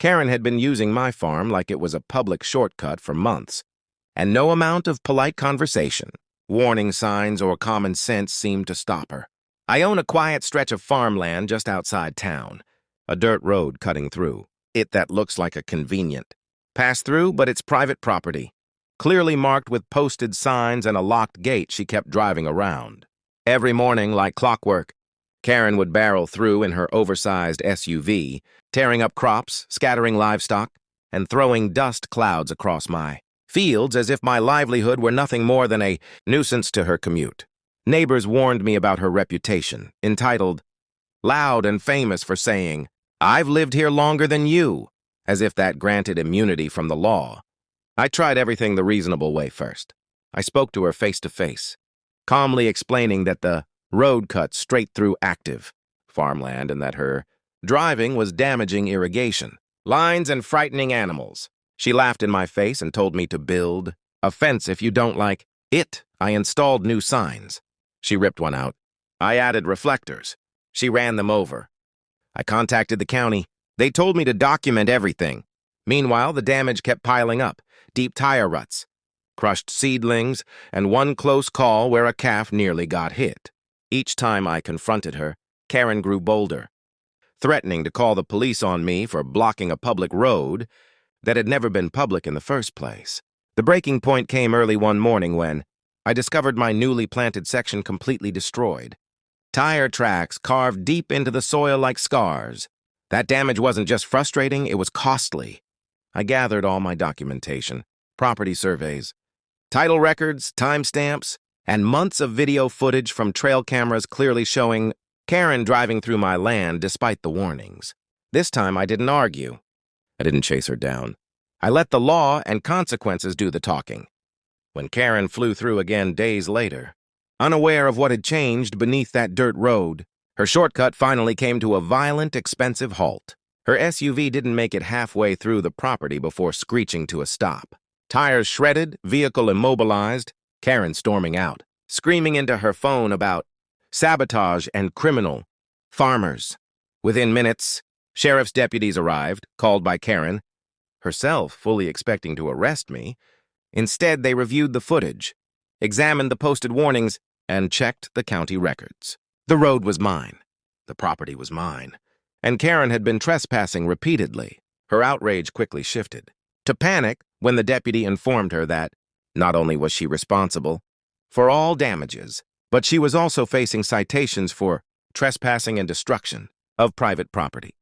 Karen had been using my farm like it was a public shortcut for months, and no amount of polite conversation, warning signs, or common sense seemed to stop her. I own a quiet stretch of farmland just outside town, a dirt road cutting through it that looks like a convenient pass-through, but it's private property, clearly marked with posted signs and a locked gate. She kept driving around. Every morning, like clockwork, Karen would barrel through in her oversized SUV, tearing up crops, scattering livestock, and throwing dust clouds across my fields as if my livelihood were nothing more than a nuisance to her commute. Neighbors warned me about her reputation, entitled "Loud and Famous for Saying, 'I've lived here longer than you,' as if that granted immunity from the law. I tried everything the reasonable way first. I spoke to her face to face, calmly explaining that the road cut straight through active farmland and that her driving was damaging irrigation lines and frightening animals. She laughed in my face and told me to build a fence if you don't like it. I installed new signs. She ripped one out. I added reflectors. She ran them over. I contacted the county. They told me to document everything. Meanwhile, the damage kept piling up. Deep tire ruts, crushed seedlings, and one close call where a calf nearly got hit. Each time I confronted her, Karen grew bolder, threatening to call the police on me for blocking a public road that had never been public in the first place. The breaking point came early one morning when I discovered my newly planted section completely destroyed. Tire tracks carved deep into the soil like scars. That damage wasn't just frustrating, it was costly. I gathered all my documentation, property surveys, title records, timestamps, and months of video footage from trail cameras clearly showing Karen driving through my land despite the warnings. This time I didn't argue. I didn't chase her down. I let the law and consequences do the talking. When Karen flew through again days later, unaware of what had changed beneath that dirt road, her shortcut finally came to a violent, expensive halt. Her SUV didn't make it halfway through the property before screeching to a stop. Tires shredded, vehicle immobilized, Karen storming out, screaming into her phone about sabotage and criminal farmers. Within minutes, sheriff's deputies arrived, called by Karen, herself fully expecting to arrest me. Instead, they reviewed the footage, examined the posted warnings, and checked the county records. The road was mine. The property was mine. And Karen had been trespassing repeatedly. Her outrage quickly shifted to panic when the deputy informed her that not only was she responsible for all damages, but she was also facing citations for trespassing and destruction of private property.